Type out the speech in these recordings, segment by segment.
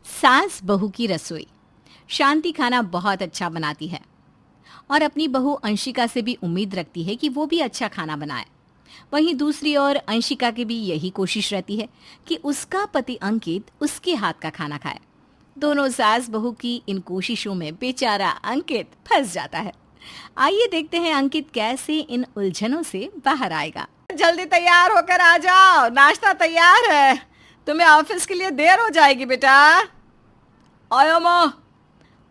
सास बहू की रसोई। शांति खाना बहुत अच्छा बनाती है और अपनी बहू अंशिका से भी उम्मीद रखती है कि वो भी अच्छा खाना बनाए। वहीं दूसरी ओर अंशिका की भी यही कोशिश रहती है कि उसका पति अंकित उसके हाथ का खाना खाए। दोनों सास बहू की इन कोशिशों में बेचारा अंकित फंस जाता है। आइए देखते हैं अंकित कैसे इन उलझनों से बाहर आएगा। जल्दी तैयार होकर आ जाओ, नाश्ता तैयार है। तुम्हें ऑफिस के लिए देर हो जाएगी बेटा। आयो माँ।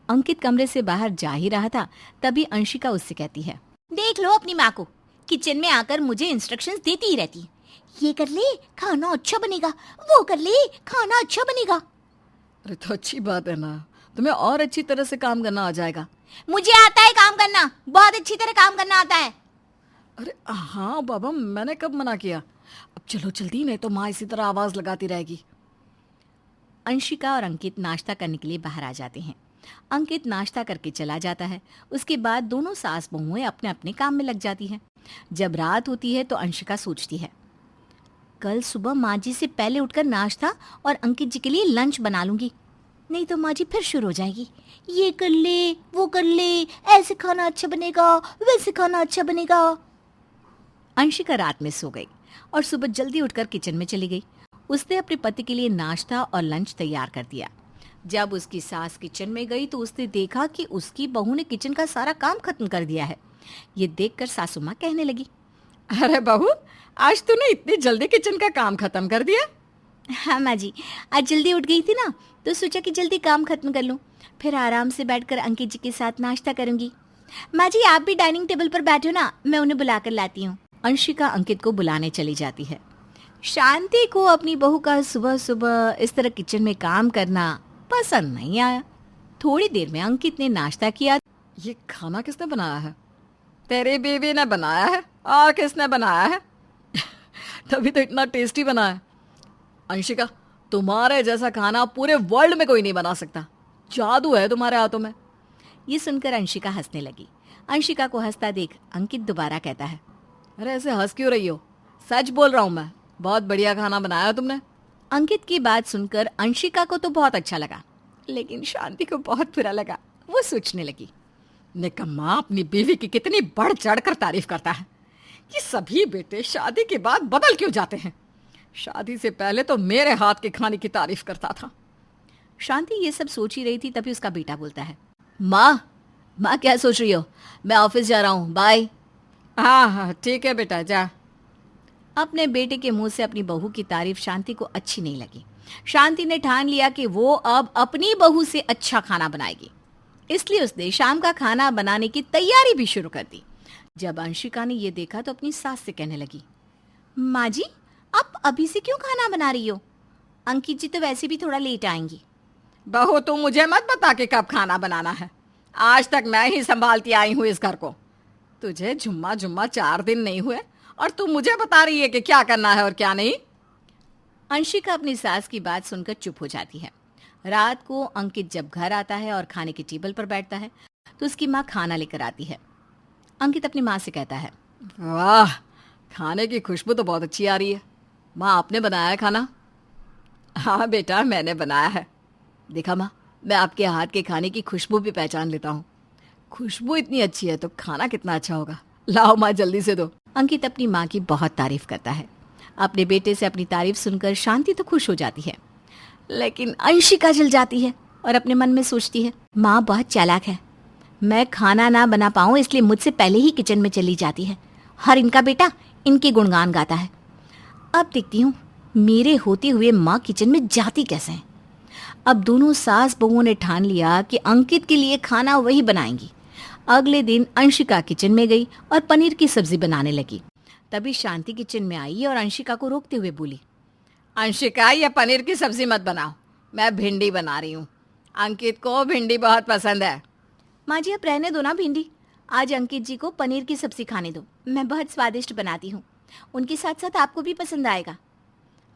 अंकित कमरे से बाहर जा ही रहा था, तभी अंशिका उससे कहती है, देख लो अपनी माँ को, किचन में आकर मुझे इंस्ट्रक्शंस देती ही रहती है। ये कर ले, खाना अच्छा बनेगा, वो कर ले, खाना अच्छा बनेगा। अरे तो अच्छी बात है ना, तुम्हें और अच्छी तरह से काम करना आ जाएगा। मुझे आता है काम करना, बहुत अच्छी तरह काम करना आता है। अरे हाँ बाबा, मैंने कब मना किया। अब चलो जल्दी, नहीं तो माँ इसी तरह आवाज लगाती रहेगी। अंशिका और अंकित नाश्ता करने के लिए बाहर आ जाते हैं। अंकित नाश्ता करके चला जाता है। उसके बाद दोनों सास बहुएं अपने अपने काम में लग जाती हैं। जब रात होती है तो अंशिका सोचती है, कल सुबह माँ जी से पहले उठकर नाश्ता और अंकित जी के लिए लंच बना लूंगी, नहीं तो माँ जी फिर शुरू हो जाएगी, ये कर ले, वो कर ले, ऐसे खाना अच्छा बनेगा, वैसे खाना अच्छा बनेगा। अंशिका रात में सो गई और सुबह जल्दी उठकर किचन में चली गई। उसने अपने पति के लिए नाश्ता और लंच तैयार कर दिया। जब उसकी सास किचन में गई तो उसने देखा कि उसकी बहू ने किचन का सारा काम खत्म कर दिया है। ये देखकर सासू माँ कहने लगी, अरे बहू, आज तूने इतनी जल्दी किचन का काम खत्म कर दिया। हाँ माँ जी, आज जल्दी उठ गई थी ना, तो सोचा कि जल्दी काम खत्म कर लूँ, फिर आराम से बैठकर अंकित जी के साथ नाश्ता करूंगी। माँ जी आप भी डाइनिंग टेबल पर बैठो ना, मैं उन्हें बुलाकर लाती हूँ। अंशिका अंकित को बुलाने चली जाती है। शांति को अपनी बहू का सुबह सुबह इस तरह किचन में काम करना पसंद नहीं आया। थोड़ी देर में अंकित ने नाश्ता किया। ये खाना किसने बनाया है? तेरी बीवी ने बनाया है। और किसने बनाया है? तभी तो इतना टेस्टी बना है। अंशिका, तुम्हारे जैसा खाना पूरे वर्ल्ड में कोई नहीं बना सकता। जादू है तुम्हारे हाथों में। ये सुनकर अंशिका हंसने लगी। अंशिका को हंसता देख अंकित दोबारा कहता है, अरे ऐसे हंस क्यों रही हो? सच बोल रहा हूँ मैं, बहुत बढ़िया खाना बनाया तुमने। अंकित की बात सुनकर अंशिका को तो बहुत अच्छा लगा, लेकिन शांति को बहुत बुरा लगा। वो सोचने लगी, निकम्मा अपनी बीवी की कितनी बढ़ चढ़ कर तारीफ करता है। ये सभी बेटे शादी के बाद बदल क्यों जाते हैं? शादी से पहले तो मेरे हाथ के खाने की तारीफ करता था। शांति ये सब सोच ही रही थी, तभी उसका बेटा बोलता है, माँ क्या सोच रही हो? मैं ऑफिस जा रहा हूँ, बाय। हाँ हाँ ठीक है बेटा, जा। अपने बेटे के मुंह से अपनी बहू की तारीफ शांति को अच्छी नहीं लगी। शांति ने ठान लिया कि वो अब अपनी बहू से अच्छा खाना बनाएगी, इसलिए उसने शाम का खाना बनाने की तैयारी भी शुरू कर दी। जब अंशिका ने ये देखा तो अपनी सास से कहने लगी, माँ जी आप अभी से क्यों खाना बना रही हो? अंकित जी तो वैसे भी थोड़ा लेट आएंगी। बहू तू मुझे मत बता कि कब खाना बनाना है। आज तक मैं ही संभालती आई हूँ इस घर को। तुझे जुम्मा जुम्मा 4 दिन नहीं हुए और तू मुझे बता रही है कि क्या करना है और क्या नहीं। अंशिका अपनी सास की बात सुनकर चुप हो जाती है। रात को अंकित जब घर आता है और खाने की टेबल पर बैठता है तो उसकी माँ खाना लेकर आती है। अंकित अपनी माँ से कहता है, वाह, खाने की खुशबू तो बहुत अच्छी आ रही है। माँ आपने बनाया है खाना? हाँ बेटा, मैंने बनाया है। देखा माँ, मैं आपके हाथ के खाने की खुशबू भी पहचान लेता हूँ। खुशबू इतनी अच्छी है तो खाना कितना अच्छा होगा। लाओ माँ जल्दी से दो। अंकित अपनी माँ की बहुत तारीफ करता है। अपने बेटे से अपनी तारीफ सुनकर शांति तो खुश हो जाती है, लेकिन अंशिका जल जाती है और अपने मन में सोचती है, माँ बहुत चालाक है, मैं खाना ना बना पाऊँ इसलिए मुझसे पहले ही किचन में चली जाती है, हर इनका बेटा इनके गुणगान गाता है। अब देखती हूँ मेरे होते हुए माँ किचन में जाती कैसे है। अब दोनों सास बहुओं ने ठान लिया कि अंकित के लिए खाना वही बनाएंगी। अगले दिन अंशिका किचन में गई और पनीर की सब्जी बनाने लगी। तभी शांति किचन में आई और अंशिका को रोकते हुए बोली, अंशिका ये पनीर की सब्जी मत बनाओ, मैं भिंडी बना रही हूँ। अंकित को भिंडी बहुत पसंद है। माँ जी अब रहने दो ना भिंडी, आज अंकित जी को पनीर की सब्जी खाने दो, मैं बहुत स्वादिष्ट बनाती हूँ, उनके साथ साथ आपको भी पसंद आएगा।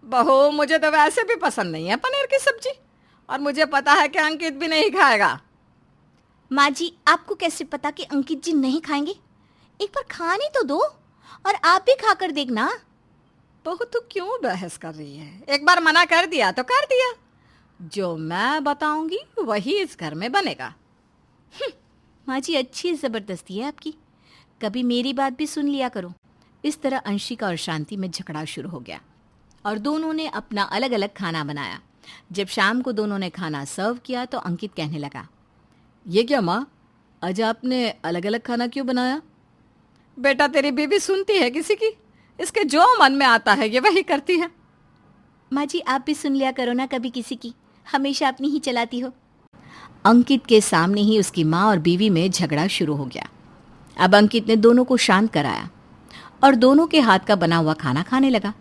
बहू मुझे तो वैसे भी पसंद नहीं है पनीर की सब्जी, और मुझे पता है कि अंकित भी नहीं खाएगा। माँ जी आपको कैसे पता कि अंकित जी नहीं खाएंगे? एक बार खाने तो दो और आप भी खाकर देखना। बहू तू क्यों बहस कर रही है? एक बार मना कर दिया तो कर दिया। जो मैं बताऊंगी वही इस घर में बनेगा। माँ जी अच्छी ज़बरदस्ती है आपकी, कभी मेरी बात भी सुन लिया करो। इस तरह अंशिका और शांति में झगड़ा शुरू हो गया और दोनों ने अपना अलग अलग खाना बनाया। जब शाम को दोनों ने खाना सर्व किया तो अंकित कहने लगा, ये क्या माँ, आज आपने अलग अलग खाना क्यों बनाया? बेटा तेरी बीवी सुनती है किसी की? इसके जो मन में आता है ये वही करती है। माँ जी आप भी सुन लिया करो ना कभी किसी की, हमेशा अपनी ही चलाती हो। अंकित के सामने ही उसकी माँ और बीवी में झगड़ा शुरू हो गया। अब अंकित ने दोनों को शांत कराया और दोनों के हाथ का बना हुआ खाना खाने लगा।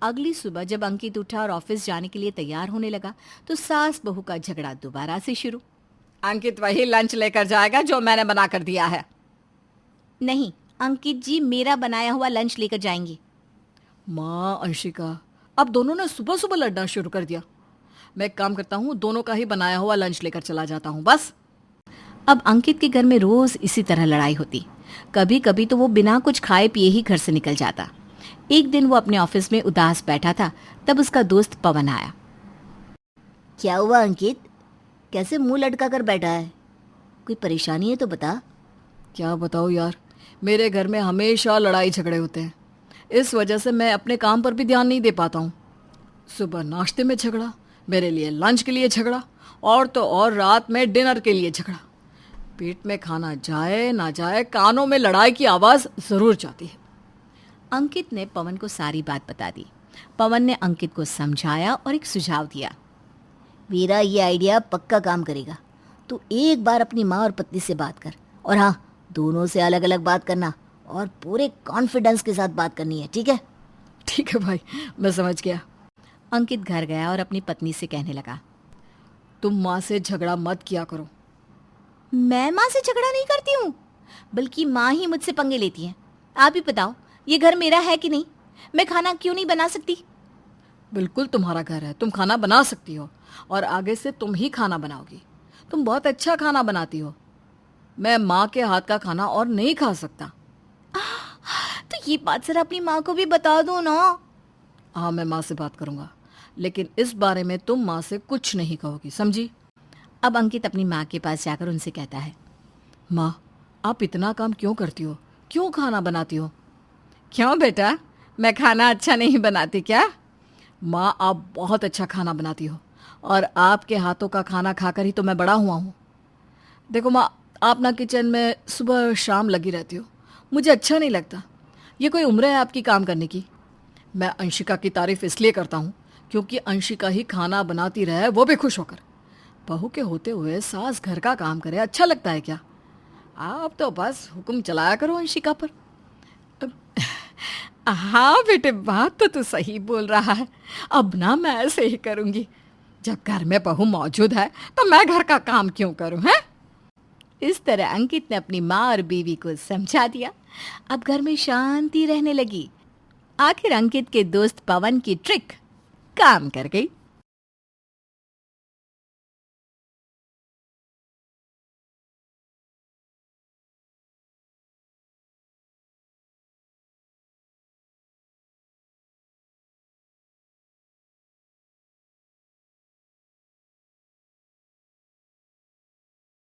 अगली सुबह जब अंकित उठा और ऑफिस जाने के लिए तैयार होने लगा तो सास बहू का झगड़ा दोबारा से शुरू। अंकित वही लंच लेकर जाएगा जो मैंने बना कर दिया है। नहीं, अंकित जी मेरा बनाया हुआ लंच लेकर जाएंगे। माँ अंशिका, अब दोनों ने सुबह सुबह लड़ना शुरू कर दिया। मैं एक काम करता हूँ, दोनों का ही बनाया हुआ लंच लेकर चला जाता हूँ बस। अब अंकित के घर में रोज इसी तरह लड़ाई होती। कभी कभी तो वो बिना कुछ खाए पिए ही घर से निकल जाता। एक दिन वो अपने ऑफिस में उदास बैठा था, तब उसका दोस्त पवन आया। क्या हुआ अंकित, कैसे मुंह लटका कर बैठा है? कोई परेशानी है तो बता। क्या बताओ यार, मेरे घर में हमेशा लड़ाई झगड़े होते हैं। इस वजह से मैं अपने काम पर भी ध्यान नहीं दे पाता हूँ। सुबह नाश्ते में झगड़ा, मेरे लिए लंच के लिए झगड़ा, और तो और रात में डिनर के लिए झगड़ा। पेट में खाना जाए ना जाए, कानों में लड़ाई की आवाज़ ज़रूर जाती है। अंकित ने पवन को सारी बात बता दी। पवन ने अंकित को समझाया और एक सुझाव दिया। मेरा ये आइडिया पक्का काम करेगा। तू एक बार अपनी माँ और पत्नी से बात कर, और हाँ, दोनों से अलग अलग बात करना और पूरे कॉन्फिडेंस के साथ बात करनी है, ठीक है? ठीक है भाई, मैं समझ गया। अंकित घर गया और अपनी पत्नी से कहने लगा, तुम माँ से झगड़ा मत किया करो। मैं माँ से झगड़ा नहीं करती हूँ, बल्कि माँ ही मुझसे पंगे लेती है। आप ही बताओ, ये घर मेरा है कि नहीं? मैं खाना क्यों नहीं बना सकती? बिल्कुल तुम्हारा घर है, तुम खाना बना सकती हो, और आगे से तुम ही खाना बनाओगी। तुम बहुत अच्छा खाना बनाती हो। मैं माँ के हाथ का खाना और नहीं खा सकता। तो ये बात जरा अपनी माँ को भी बता दो ना। हाँ, मैं माँ से बात करूँगा, लेकिन इस बारे में तुम माँ से कुछ नहीं कहोगी, समझी? अब अंकित अपनी माँ के पास जाकर उनसे कहता है, माँ, आप इतना काम क्यों करती हो? क्यों खाना बनाती हो? क्यों बेटा, मैं खाना अच्छा नहीं बनाती क्या? माँ, आप बहुत अच्छा खाना बनाती हो, और आपके हाथों का खाना खाकर ही तो मैं बड़ा हुआ हूँ। देखो माँ, आप ना किचन में सुबह शाम लगी रहती हो, मुझे अच्छा नहीं लगता। ये कोई उम्र है आपकी काम करने की? मैं अंशिका की तारीफ़ इसलिए करता हूँ क्योंकि अंशिका ही खाना बनाती रहे, वो भी खुश होकर। बहू के होते हुए सास घर का काम करे, अच्छा लगता है क्या? आप तो बस हुक्म चलाया करो अंशिका पर। हाँ बेटे, बात तो तू सही बोल रहा है। अब ना मैं ऐसे ही करूँगी। जब घर में बहू मौजूद है तो मैं घर का काम क्यों करूँ, हैं? इस तरह अंकित ने अपनी माँ और बीवी को समझा दिया। अब घर में शांति रहने लगी। आखिर अंकित के दोस्त पवन की ट्रिक काम कर गई।